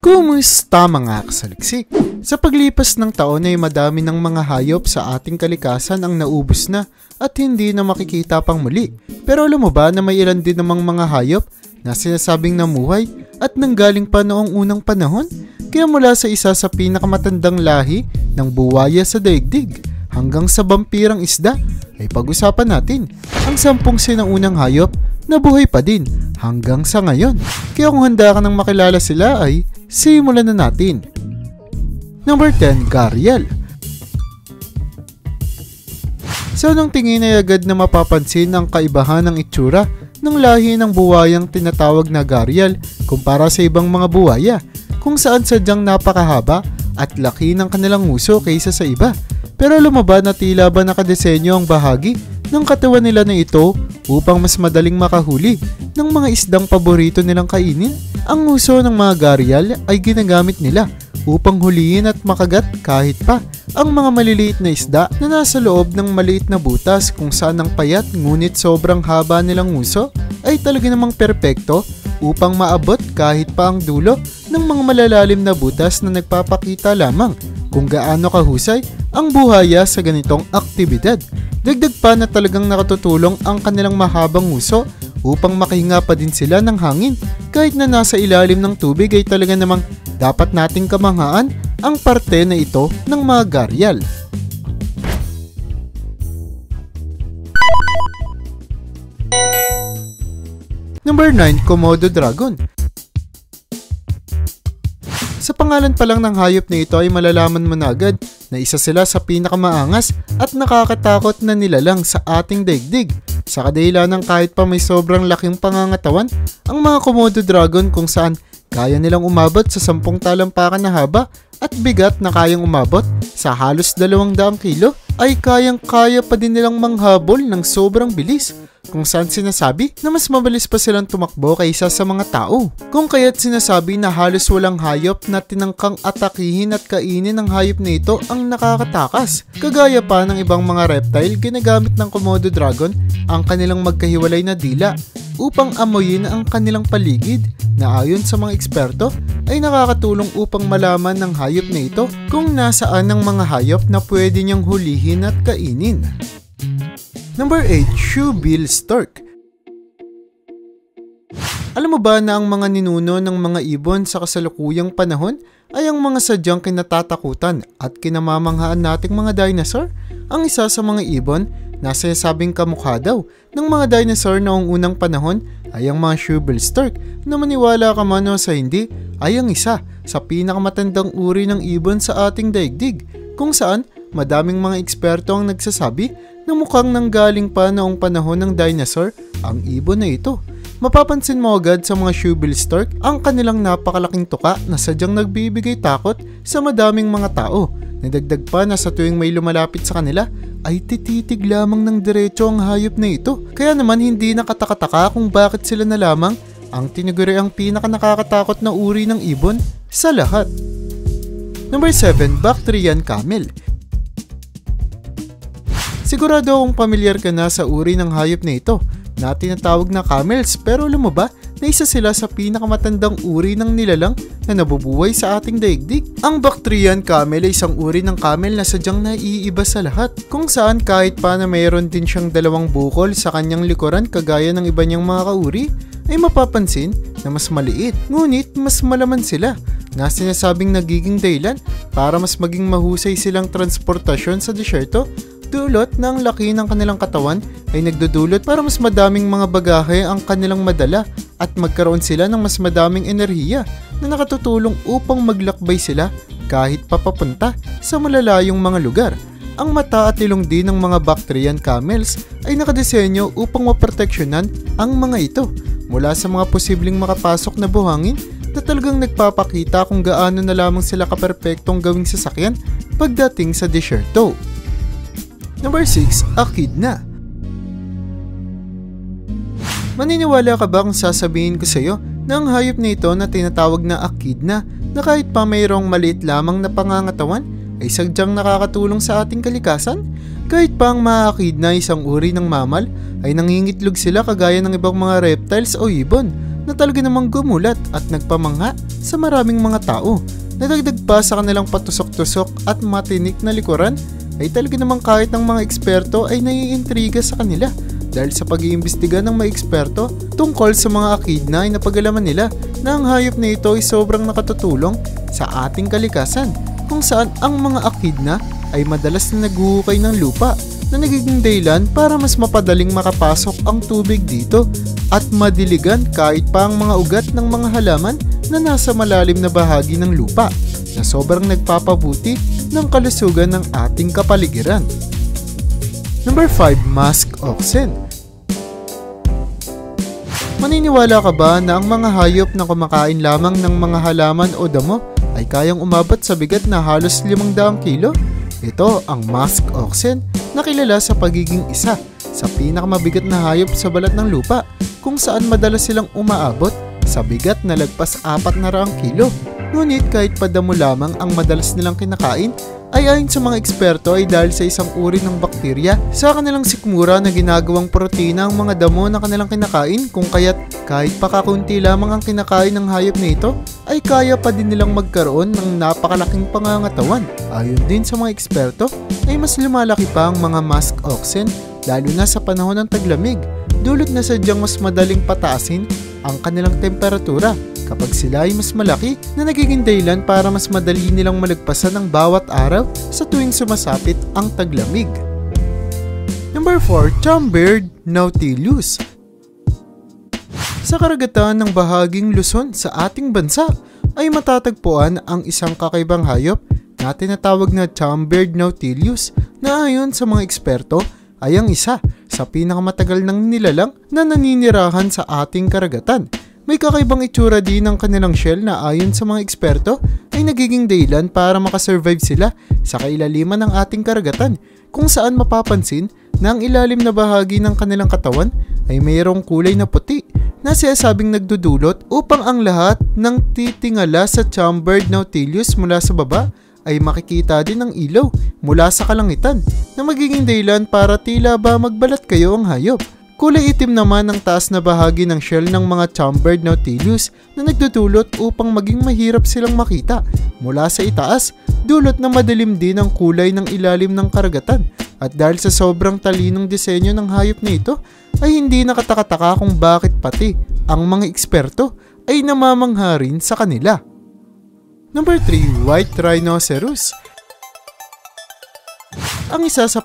Kumusta mga kasaliksik? Sa paglipas ng taon ay madami ng mga hayop sa ating kalikasan ang naubos na at hindi na makikita pang muli. Pero alam mo ba na may ilan din namang mga hayop na sinasabing namuhay at nanggaling pa noong unang panahon? Kaya mula sa isa sa pinakamatandang lahi ng buwaya sa daigdig hanggang sa vampirang isda ay pag-usapan natin ang 10 sinaunang hayop na buhay pa din hanggang sa ngayon. Kaya kung handa ka nang makilala sila ay simulan na natin. Number 10, Gharial. Sa unang tingin ay agad na mapapansin ang kaibahan ng itsura ng lahi ng buwayang tinatawag na Gharial kumpara sa ibang mga buwaya, kung saan sadyang napakahaba at laki ng kanilang nguso kaysa sa iba. Pero alam mo ba na tila ba nakadesenyo ang bahagi ng katawan nila na ito upang mas madaling makahuli ng mga isdang paborito nilang kainin? Ang nguso ng mga Gharial ay ginagamit nila upang huliin at makagat kahit pa ang mga maliliit na isda na nasa loob ng maliit na butas, kung saan ang payat ngunit sobrang haba nilang nguso ay talaga namang perpekto upang maabot kahit pa ang dulo ng mga malalalim na butas na nagpapakita lamang kung gaano kahusay ang buhaya sa ganitong aktibidad. Dagdag pa na talagang nakatutulong ang kanilang mahabang nguso upang makahinga pa din sila ng hangin kahit na nasa ilalim ng tubig. Ay talaga namang dapat nating kamanghaan ang parte na ito ng mga Gharial. Number 9, Komodo Dragon. Sa pangalan pa lang ng hayop na ito ay malalaman mo na agad na isa sila sa pinakamaangas at nakakatakot na nilalang sa ating daigdig. Sa kadahilan ng kahit pa may sobrang laking pangangatawan, ang mga Komodo Dragon kung saan kaya nilang umabot sa 10 talampakan na haba at bigat na kayang umabot sa halos 200 kilo, ay kayang-kaya pa din nilang manghabol ng sobrang bilis, kung saan sinasabi na mas mabilis pa silang tumakbo kaysa sa mga tao. Kung kaya't sinasabi na halos walang hayop na tinangkang atakihin at kainin ng hayop na ito ang nakakatakas. Kagaya pa ng ibang mga reptile, ginagamit ng Komodo Dragon ang kanilang magkahiwalay na dila upang amuyin ang kanilang paligid, na ayon sa mga eksperto ay nakakatulong upang malaman ng hayop na ito kung nasaan ang mga hayop na pwede niyang hulihin at kainin. Number 8, Shoebill Stork. Alam mo ba na ang mga ninuno ng mga ibon sa kasalukuyang panahon ay ang mga sadyang kinatatakutan at kinamamanghaan nating mga dinosaur? Ang isa sa mga ibon na sinasabing kamukha daw ng mga dinosaur noong unang panahon ay ang mga Shoebill Stork, na maniwala ka man o sa hindi ay ang isa sa pinakamatandang uri ng ibon sa ating daigdig, kung saan madaming mga eksperto ang nagsasabi na mukhang nanggaling pa noong panahon ng dinosaur ang ibon na ito. Mapapansin mo agad sa mga Shoebill Stork ang kanilang napakalaking tuka na sadyang nagbibigay takot sa madaming mga tao. Nadagdag pa na sa tuwing may lumalapit sa kanila ay tititig lamang ng diretso ang hayop na ito. Kaya naman hindi nakataka-taka kung bakit sila na lamang ang tinuguri ang pinaka nakakatakot na uri ng ibon sa lahat. Number 7, Bactrian Camel. Sigurado akong pamilyar ka na sa uri ng hayop na ito na tinatawag na camels, pero alam mo ba na isa sila sa pinakamatandang uri ng nilalang na nabubuhay sa ating daigdig? Ang Bactrian Camel ay isang uri ng camel na sadyang naiiba sa lahat, kung saan kahit pa na mayroon din siyang 2 bukol sa kanyang likuran kagaya ng iba niyang mga kauri, ay mapapansin na mas maliit ngunit mas malaman sila, na sinasabing nagiging dahilan para mas maging mahusay silang transportasyon sa disyerto. Dulot na ang laki ng kanilang katawan ay nagdudulot para mas madaming mga bagahe ang kanilang madala at magkaroon sila ng mas madaming enerhiya na nakatutulong upang maglakbay sila kahit papapunta sa malalayong mga lugar. Ang mata at ilong din ng mga Bactrian camels ay nakadesenyo upang maproteksyonan ang mga ito mula sa mga posibleng makapasok na buhangin, na talagang nagpapakita kung gaano na lamang sila kaperpektong gawing sasakyan pagdating sa disyerto. Number 6, Echidna. Maniniwala ka ba kung sasabihin ko sa iyo na ang hayop na ito na tinatawag na Echidna, na kahit pa mayroong maliit lamang na pangangatawan ay sadyang nakakatulong sa ating kalikasan? Kahit pa ang mga Echidna, isang uri ng mammal, ay nangingitlog sila kagaya ng ibang mga reptiles o ibon, na na talaga namang gumulat at nagpamangha sa maraming mga tao. Nadagdag pa sa kanilang patusok-tusok at matinik na likuran ay talaga namang kahit ng mga eksperto ay naiintriga sa kanila dahil sa pag-iimbestiga ng mga eksperto tungkol sa mga akidna ay napag-alaman nila na ang hayop na ito ay sobrang nakatutulong sa ating kalikasan kung saan ang mga akidna ay madalas na naghuhukay ng lupa na nagiging dahilan para mas mapadaling makapasok ang tubig dito at madiligan kahit pa ang mga ugat ng mga halaman na nasa malalim na bahagi ng lupa na sobrang nagpapabuti ng kalusugan ng ating kapaligiran. Number 5. Musk oxen. Maniniwala ka ba na ang mga hayop na kumakain lamang ng mga halaman o damo ay kayang umabot sa bigat na halos 500 kilo? Ito ang musk oxen na kilala sa pagiging isa sa pinakamabigat na hayop sa balat ng lupa kung saan madalas silang umaabot sa bigat na lagpas 400 kilo. Ngunit kahit padamo lamang ang madalas nilang kinakain ay ayon sa mga eksperto ay dahil sa isang uri ng bakterya sa kanilang sikmura na ginagawang protina ang mga damo na kanilang kinakain kung kaya't kahit pakakunti lamang ang kinakain ng hayop na ito ay kaya pa din nilang magkaroon ng napakalaking pangangatawan. Ayon din sa mga eksperto ay mas lumalaki pa ang mga musk oxen lalo na sa panahon ng taglamig, dulot na sadyang mas madaling pataasin ang kanilang temperatura kapag sila ay mas malaki na nagiging dahilan para mas madali nilang malagpasan ang bawat araw sa tuwing sumasapit ang taglamig. Number 4. Chambered Nautilus. Sa karagatan ng bahaging Luzon sa ating bansa ay matatagpuan ang isang kakaibang hayop na tinatawag na Chambered Nautilus na ayon sa mga eksperto ay ang isa sa pinakamatagal ng nilalang na naninirahan sa ating karagatan. May kakaibang itsura din ng kanilang shell na ayon sa mga eksperto ay nagiging dahilan para makasurvive sila sa kailaliman ng ating karagatan kung saan mapapansin na ang ilalim na bahagi ng kanilang katawan ay mayroong kulay na puti na sinasabing nagdudulot upang ang lahat ng titingala sa Chambered Nautilus mula sa baba ay makikita din ng ilaw mula sa kalangitan na magiging dahilan para tila ba magbalat kayo ang hayop. Kulay itim naman ang taas na bahagi ng shell ng mga Chambered Nautilus na nagdudulot upang maging mahirap silang makita mula sa itaas, dulot na madilim din ang kulay ng ilalim ng karagatan. At dahil sa sobrang talinong disenyo ng hayop na ito, ay hindi nakatakataka kung bakit pati ang mga eksperto ay namamangha rin sa kanila. Number 3. White Rhinoceros. Ang isa sa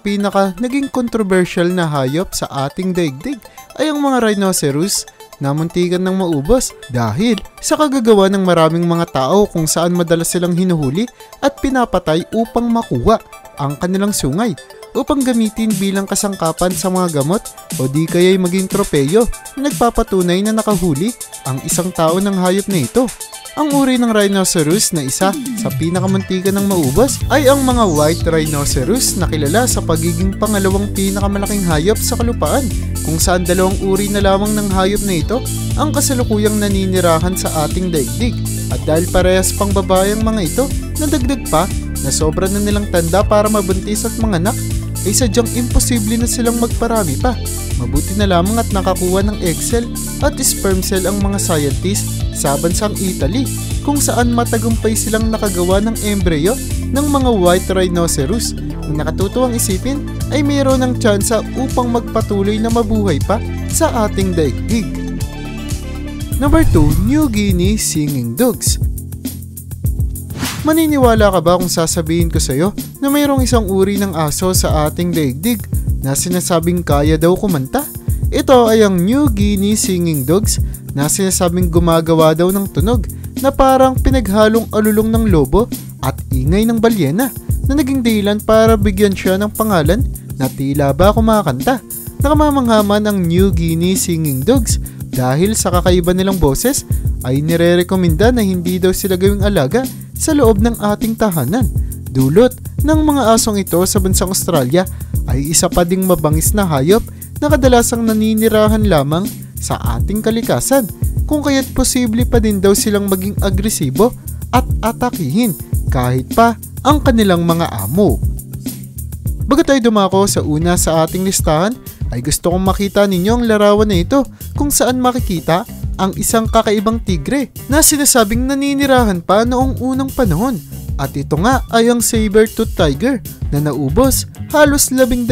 naging controversial na hayop sa ating daigdig ay ang mga rhinoceros na muntikan ng maubos dahil sa kagagawa ng maraming mga tao kung saan madalas silang hinuhuli at pinapatay upang makuha ang kanilang sungay upang gamitin bilang kasangkapan sa mga gamot o di kaya'y maging tropeyo na nagpapatunay na nakahuli ang isang tao ng hayop na ito. Ang uri ng rhinoceros na isa sa pinakamuntikan ng maubos ay ang mga white rhinoceros na kilala sa pagiging pangalawang pinakamalaking hayop sa kalupaan kung saan dalawang uri na lamang ng hayop na ito ang kasalukuyang naninirahan sa ating daigdig. At dahil parehas pang babae ang mga ito, nadagdag pa na sobra na nilang tanda para mabuntis at manganak ay sadyang imposible na silang magparami pa. Mabuti na lamang at nakakuha ng egg cell at sperm cell ang mga scientists sa bansang Italy kung saan matagumpay silang nakagawa ng embryo ng mga white rhinoceros. Ang nakatutuwang isipin ay mayroon ng tsansa upang magpatuloy na mabuhay pa sa ating daigdig. Number 2. New Guinea Singing Dogs. Maniniwala ka ba kung sasabihin ko sa iyo na mayroong isang uri ng aso sa ating daigdig na sinasabing kaya daw kumanta? Ito ay ang New Guinea Singing Dogs na sinasabing gumagawa daw ng tunog na parang pinaghalong alulong ng lobo at ingay ng balyena na naging dahilan para bigyan siya ng pangalan na tila ba kumakanta. Nakamamanghaman ang New Guinea Singing Dogs dahil sa kakaiba nilang boses ay nire-rekomenda na hindi daw sila gawing alaga sa loob ng ating tahanan. Dulot ng mga asong ito sa bansang Australia ay isa pa ding mabangis na hayop na kadalasang naninirahan lamang sa ating kalikasan kung kaya't posible pa din daw silang maging agresibo at atakihin kahit pa ang kanilang mga amo. Bago tayo dumako sa una sa ating listahan ay gusto kong makita ninyo ang larawan na ito kung saan makikita ang isang kakaibang tigre na sinasabing naninirahan pa noong unang panahon. At ito nga ay ang saber-tooth tiger na naubos halos 12,000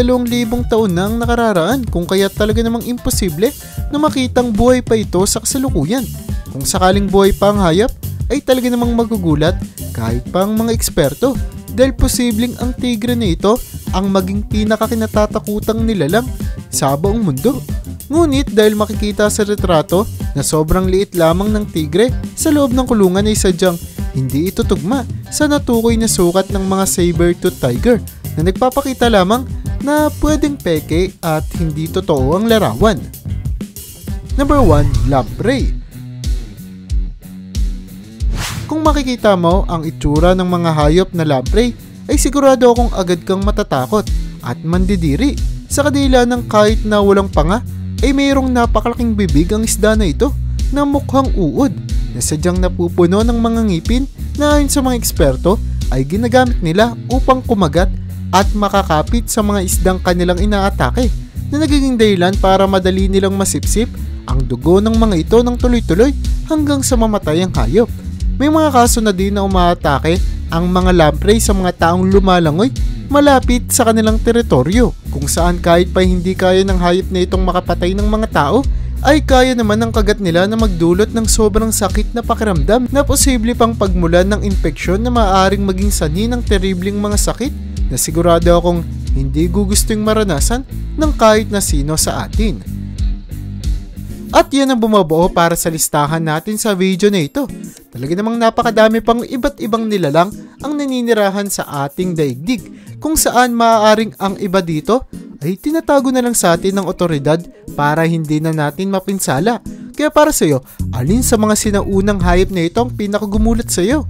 taon na ang nakararaan, kung kaya talaga namang imposible na makitang buhay pa ito sa kasalukuyan. Kung sakaling buhay pa ang hayop ay talaga namang magugulat kahit pa ang mga eksperto, dahil posibleng ang tigre na ito ang maging pinakakinatatakutang nilalang sa buong mundo. Ngunit dahil makikita sa retrato na sobrang liit lamang ng tigre sa loob ng kulungan ay sadyang hindi ito tugma sa natukoy na sukat ng mga saber-tooth tiger na nagpapakita lamang na pwedeng peke at hindi totoo ang larawan. Number 1. Lamprey. Kung makikita mo ang itsura ng mga hayop na lamprey ay sigurado akong agad kang matatakot at mandidiri sa kadila ng kahit na walang panga ay mayroong napakalaking bibig ang isda na ito na mukhang uod na sadyang napupuno ng mga ngipin na ayon sa mga eksperto ay ginagamit nila upang kumagat at makakapit sa mga isdang kanilang inaatake, na nagiging dahilan para madali nilang masipsip ang dugo ng mga ito ng tuloy-tuloy hanggang sa mamatay ang hayop. May mga kaso na din na umaatake ang mga lamprey sa mga taong lumalangoy malapit sa kanilang teritoryo, kung saan kahit pa hindi kaya ng hayop na itong makapatay ng mga tao ay kaya naman ng kagat nila na magdulot ng sobrang sakit na pakiramdam na posible pang pagmulan ng infeksyon na maaaring maging sanhi ng terribleng mga sakit na sigurado akong hindi gugustong maranasan ng kahit na sino sa atin. At yan ang bumubuo para sa listahan natin sa video na ito. Talaga namang napakadami pang iba't ibang nilalang ang naninirahan sa ating daigdig, kung saan maaaring ang iba dito ay tinatago na lang sa atin ng otoridad para hindi na natin mapinsala. Kaya para sa iyo, alin sa mga sinaunang hayop na ito ang pinakagumulat sa iyo?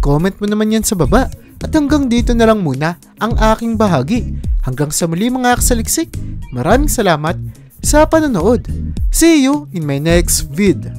Comment mo naman yan sa baba. At hanggang dito na lang muna ang aking bahagi. Hanggang sa muli mga kasaliksik, maraming salamat sa panonood. See you in my next vid.